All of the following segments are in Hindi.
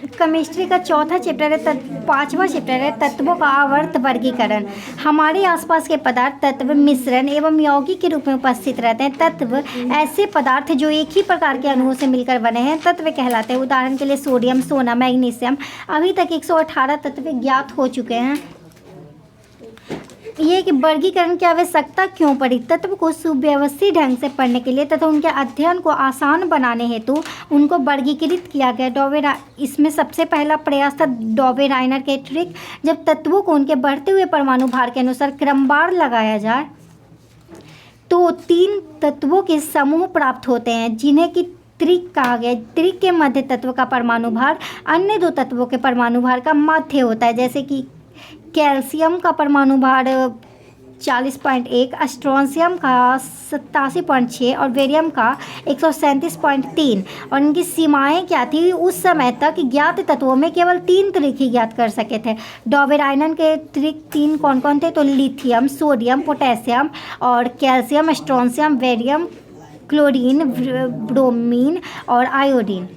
केमिस्ट्री का चौथा चैप्टर है, पांचवा चैप्टर है तत्वों का आवर्त वर्गीकरण। हमारे आसपास के पदार्थ तत्व मिश्रण एवं यौगिक के रूप में उपस्थित रहते हैं। तत्व ऐसे पदार्थ जो एक ही प्रकार के अणुओं से मिलकर बने हैं तत्व कहलाते हैं। उदाहरण के लिए सोडियम, सोना, मैग्नीशियम। अभी तक 118 तत्व ज्ञात हो चुके हैं। ये कि वर्गीकरण की आवश्यकता क्यों पड़ी? तत्व को सुव्यवस्थित ढंग से पढ़ने के लिए तथा उनके अध्ययन को आसान बनाने हेतु उनको वर्गीकृत किया गया। इसमें सबसे पहला प्रयास था डॉबे-राइनर के ट्रिक। जब तत्वों को उनके बढ़ते हुए परमाणु भार के अनुसार क्रमवार लगाया जाए तो 3 तत्वों के समूह प्राप्त होते हैं जिन्हें कि त्रिक कहा गया। त्रिक के मध्य तत्व का परमाणु भार अन्य 2 तत्वों के परमाणु भार का मध्य होता है। जैसे कि कैल्शियम का परमाणु भार 40.1, स्ट्रोंशियम का 87.6 और बेरियम का 137.3। और इनकी सीमाएं क्या थी? उस समय तक ज्ञात तत्वों में केवल 3 त्रिक ही ज्ञात कर सके थे। डॉबे-राइनर के त्रिक 3 कौन कौन थे? तो लिथियम, सोडियम, पोटेशियम और calcium, strontium, barium, chlorine, bromine और आयोडीन।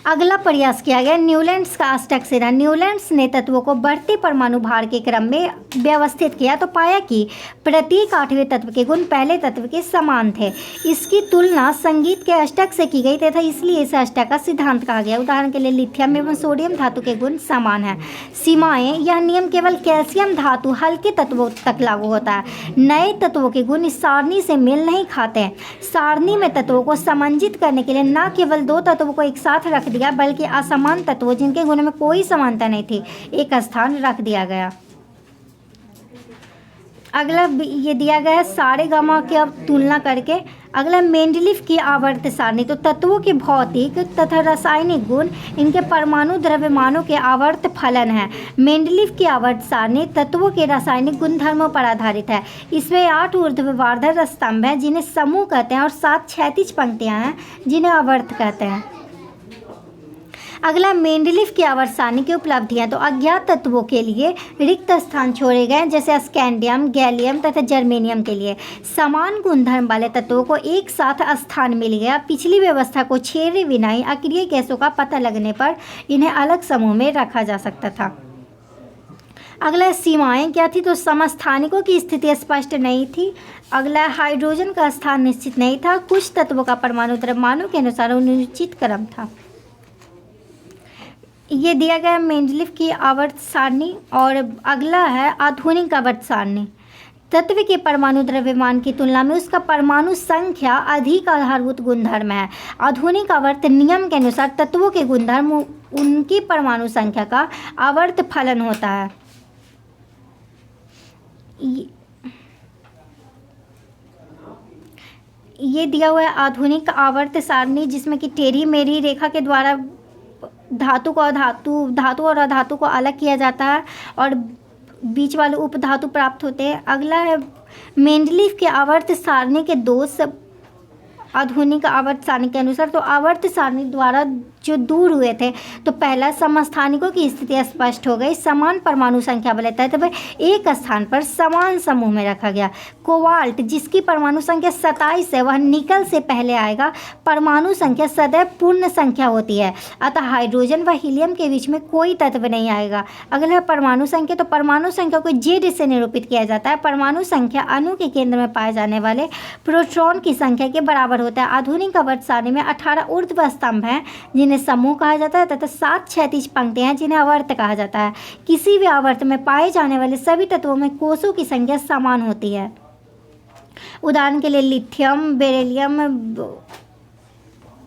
अगला प्रयास किया गया न्यूलैंड्स का अष्टक सिद्धांत। न्यूलैंड्स ने तत्वों को बढ़ते परमाणु भार के क्रम में व्यवस्थित किया तो पाया कि प्रत्येक 8वें तत्व के गुण पहले तत्व के समान थे। इसकी तुलना संगीत के अष्टक से की गई तथा इसलिए इसे अष्टक का सिद्धांत कहा गया। उदाहरण के लिए लिथियम एवं सोडियम धातु के गुण समान हैं। सीमाएं: यह नियम केवल कैल्शियम धातु हल्के तत्वों तक लागू होता है। नए तत्वों के गुण इस सारणी से मेल नहीं खाते। सारणी में तत्वों को समंजित करने के लिए न केवल 2 तत्वों को एक साथ रख दिया बल्कि असमान तत्वों जिनके गुणों में कोई समानता नहीं थी एक स्थान रख दिया गया। अगला ये दिया गया है सारे गामा की अब तुलना करके। अगला मेंडलीफ की आवर्त सारणी। तो तत्वों के भौतिक तथा रासायनिक गुण इनके परमाणु द्रव्यमानों के आवर्त फलन है। मेंडलीफ की आवर्त सारणी तत्वों के रासायनिक गुणधर्मों पर आधारित है। इसमें 8 ऊर्ध्वाधर स्तंभ हैं जिन्हें समूह कहते हैं और 7 क्षैतिज पंक्तियां हैं जिन्हें आवर्त कहते हैं। अगला मेंडलीफ की आवर्त सारणी की उपलब्धियां। तो अज्ञात तत्वों के लिए रिक्त स्थान छोड़े गए जैसे स्कैंडियम, गैलियम तथा जर्मेनियम के लिए। समान गुणधर्म वाले तत्वों को एक साथ स्थान मिल गया। पिछली व्यवस्था को छेड़े बिना ही अक्रिय गैसों का पता लगने पर इन्हें अलग समूह में रखा जा सकता था। अगला सीमाएं क्या थी? तो समस्थानिकों की स्थिति स्पष्ट नहीं थी। अगला हाइड्रोजन का स्थान निश्चित नहीं था। कुछ तत्वों का परमाणु द्रव्यमानों के अनुसार अनुचित क्रम था। ये दिया गया मेंडलीफ की आवर्त सारणी। और अगला है आधुनिक आवर्त सारणी। तत्व के परमाणु द्रव्यमान की तुलना में उसका परमाणु संख्या अधिक आधारभूत गुणधर्म है। आधुनिक आवर्त नियम के अनुसार तत्वों के गुणधर्म उनकी परमाणु संख्या का आवर्त फलन होता है। ये दिया हुआ है आधुनिक आवर्त सारणी जिसमें कि टेढ़ी मेढ़ी रेखा के द्वारा धातु और अधातु को अलग किया जाता है और बीच वाले उपधातु प्राप्त होते हैं। अगला है मेंडलीफ के आवर्त सारणी के 2 आधुनिक आवर्त सारणी के अनुसार। तो आवर्त सारणी द्वारा जो दूर हुए थे तो पहला समस्थानिकों की स्थिति स्पष्ट हो गई। समान परमाणु संख्या वाले तत्व एक स्थान पर समान समूह में रखा गया। कोबाल्ट जिसकी परमाणु संख्या 27 है वह निकल से पहले आएगा। परमाणु संख्या सदैव पूर्ण संख्या होती है अतः हाइड्रोजन व हीलियम के बीच में कोई तत्व नहीं आएगा। अगला परमाणु संख्या। तो परमाणु संख्या को जेड से निरूपित किया जाता है। परमाणु संख्या अणु के केंद्र में पाए जाने वाले प्रोटॉन की संख्या के बराबर होता है। आधुनिक आवर्त सारणी में 18 ऊर्ध्व स्तंभ हैं जिन्हें समूह कहा जाता है तथा 7 क्षैतिज पंक्तियां हैं जिन्हें आवर्त कहा जाता है। किसी भी आवर्त में पाए जाने वाले सभी तत्वों में कोषों की संख्या समान होती है। उदाहरण के लिए लिथियम, बेरिलियम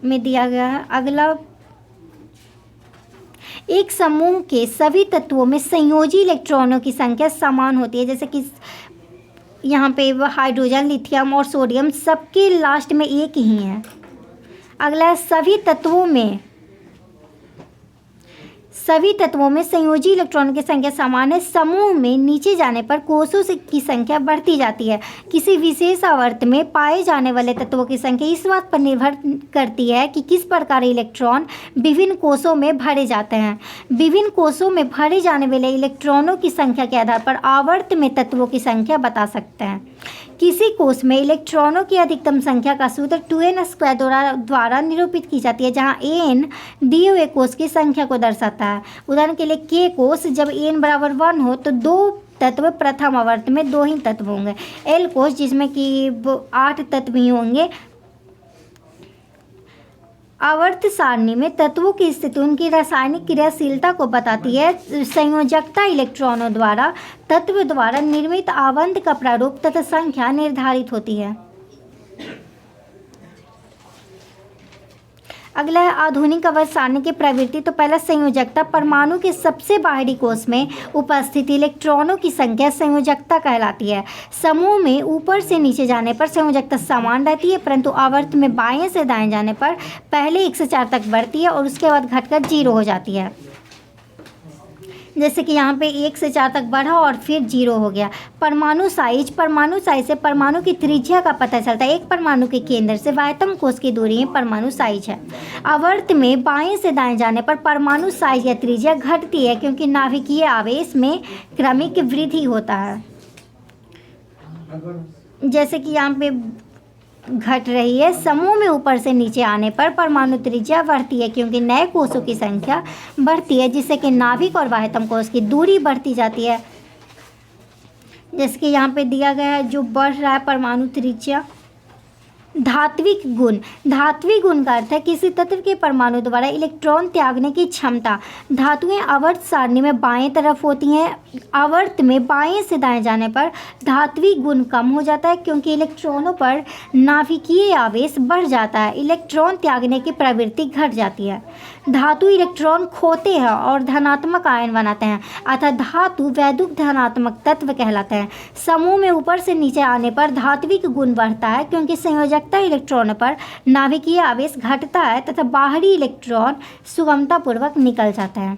में दिया गया है। अगला एक समूह के सभी तत्वों में संयोजी इलेक्ट्रॉनों की संख्या समान होती है। जैसे कि यहाँ पे हाइड्रोजन, लिथियम और सोडियम सबके लास्ट में एक ही है। अगला सभी तत्वों में संयोजी इलेक्ट्रॉनों की संख्या समान है। समूह में नीचे जाने पर कोषों की संख्या बढ़ती जाती है। किसी विशेष आवर्त में पाए जाने वाले तत्वों की संख्या इस बात पर निर्भर करती है कि किस प्रकार इलेक्ट्रॉन विभिन्न कोषों में भरे जाते हैं। विभिन्न कोषों में भरे जाने वाले इलेक्ट्रॉनों की संख्या के आधार पर आवर्त में तत्वों की संख्या बता सकते हैं। किसी कोष में इलेक्ट्रॉनों की अधिकतम संख्या का सूत्र 2n² द्वारा निरूपित की जाती है, जहां n दिए हुए कोष की संख्या को दर्शाता है। उदाहरण के लिए k कोष जब n बराबर 1 हो तो 2 तत्व प्रथम आवर्त में 2 ही तत्व होंगे। l कोष जिसमें कि 8 तत्व ही होंगे। आवर्त सारणी में तत्वों की स्थिति उनकी रासायनिक क्रियाशीलता को बताती है। संयोजकता इलेक्ट्रॉनों द्वारा तत्व द्वारा निर्मित आवंत का प्रारूप तथा संख्या निर्धारित होती है। अगला है आधुनिक आवर्त सारणी की प्रवृत्ति। तो पहला संयोजकता, परमाणु के सबसे बाहरी कोष में उपस्थित इलेक्ट्रॉनों की संख्या संयोजकता कहलाती है। समूह में ऊपर से नीचे जाने पर संयोजकता समान रहती है, परंतु आवर्त में बाएं से दाएं जाने पर पहले 1 से 4 तक बढ़ती है और उसके बाद घटकर 0 हो जाती है। जैसे कि यहाँ पे 1 से 4 तक बढ़ा और फिर 0 हो गया। परमाणु साइज से परमाणु की त्रिज्या का पता चलता है। एक परमाणु के केंद्र से वाह्यतम कोष की दूरी में परमाणु साइज है। आवर्त में बाएं से दाएं जाने पर परमाणु साइज या त्रिज्या घटती है, क्योंकि नाभिकीय आवेश में क्रमिक वृद्धि होता है। जैसे कि यहाँ पे घट रही है। समूह में ऊपर से नीचे आने पर परमाणु त्रिज्या बढ़ती है, क्योंकि नए कोषों की संख्या बढ़ती है, जिससे कि नाभिक और वाह्यतम कोष की दूरी बढ़ती जाती है। जैसे कि यहाँ पे दिया गया है जो बढ़ रहा है परमाणु त्रिज्या। धात्विक गुण का अर्थ है किसी तत्व के परमाणु द्वारा इलेक्ट्रॉन त्यागने की क्षमता। धातुएं आवर्त सारणी में बाएं तरफ होती हैं। आवर्त में बाएं से दाएं जाने पर धात्विक गुण कम हो जाता है, क्योंकि इलेक्ट्रॉनों पर नाभिकीय आवेश बढ़ जाता है। इलेक्ट्रॉन त्यागने की प्रवृत्ति घट जाती है। धातु इलेक्ट्रॉन खोते हैं और धनात्मक आयन बनाते हैं, अतः धातु वैद्युत धनात्मक तत्व कहलाते हैं। समूह में ऊपर से नीचे आने पर धात्विक गुण बढ़ता है, क्योंकि संयोजकता इलेक्ट्रॉन पर नाभिकीय आवेश घटता है तथा बाहरी इलेक्ट्रॉन सुगमतापूर्वक निकल जाता है।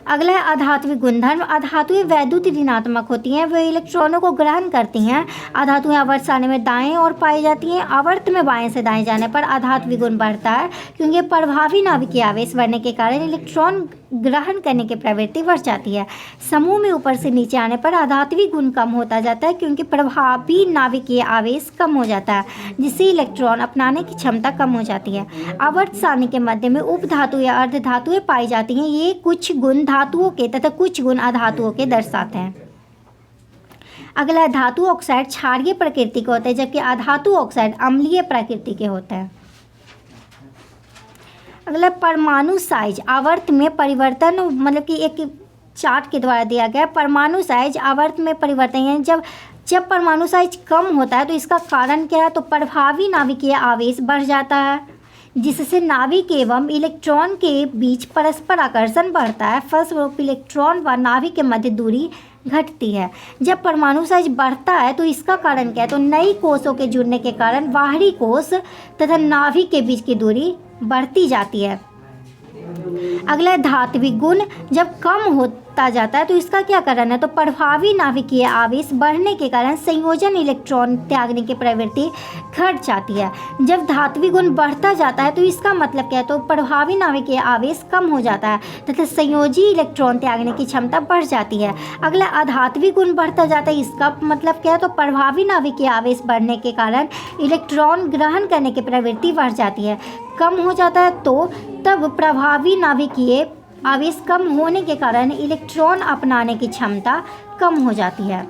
अगला है अधात्विक गुणधर्म। अधातुएं वैद्युत ऋणात्मक होती हैं, वे इलेक्ट्रॉनों को ग्रहण करती हैं। अधातुएं आवर्त सारणी में दाएं और पाई जाती हैं। आवर्त में बाएं से दाएं जाने पर अधात्विक गुण बढ़ता है, क्योंकि प्रभावी नाभिकीय आवेश बढ़ने के कारण इलेक्ट्रॉन ग्रहण करने की प्रवृत्ति बढ़ जाती है। समूह में ऊपर से नीचे आने पर अधात्विक गुण कम होता जाता है, क्योंकि प्रभावी नाभिकीय आवेश कम हो जाता है, जिससे इलेक्ट्रॉन अपनाने की क्षमता कम हो जाती है। आवर्त सारणी के मध्य में उपधातु या अर्धधातुएं पाई जाती हैं। ये कुछ गुण धातुओं के तथा कुछ गुण अधातुओं के दर्शाते हैं। अगला धातु ऑक्साइड क्षारीय प्रकृति के होते हैं, जबकि अधातु ऑक्साइड अम्लीय प्रकृति के होते हैं। अगला परमाणु साइज। आवर्त में परिवर्तन, मतलब कि एक चार्ट के द्वारा दिया गया परमाणु साइज आवर्त में परिवर्तन है। जब परमाणु साइज कम होता है तो इसका कारण क्या है? तो प्रभावी नाभिकीय आवेश बढ़ जाता है, जिससे नाभिक एवं इलेक्ट्रॉन के बीच परस्पर आकर्षण बढ़ता है। फलस्वरूप इलेक्ट्रॉन व नाभिक के मध्य दूरी घटती है। जब परमाणु साइज बढ़ता है तो इसका कारण क्या है? तो नई कोषों के जुड़ने के कारण बाहरी कोष तथा नाभिक के बीच की दूरी बढ़ती जाती है। अगला धात्विक गुण। जब कम होता जाता है तो इसका क्या कारण है? तो प्रभावी नाभिकीय आवेश बढ़ने के कारण संयोजन इलेक्ट्रॉन त्यागने की प्रवृत्ति घट जाती है। जब धात्विक गुण बढ़ता जाता है तो इसका मतलब क्या है? तो प्रभावी नाभिकीय आवेश कम हो जाता है तथा संयोजी इलेक्ट्रॉन त्यागने की क्षमता बढ़ जाती है। अगला अधात्विक गुण बढ़ता जाता है, इसका मतलब क्या है? तो प्रभावी नाभिकीय आवेश बढ़ने के कारण इलेक्ट्रॉन ग्रहण करने की प्रवृत्ति बढ़ जाती है। कम हो जाता है तो तब प्रभावी नाभिकीय आवेश कम होने के कारण इलेक्ट्रॉन अपनाने की क्षमता कम हो जाती है।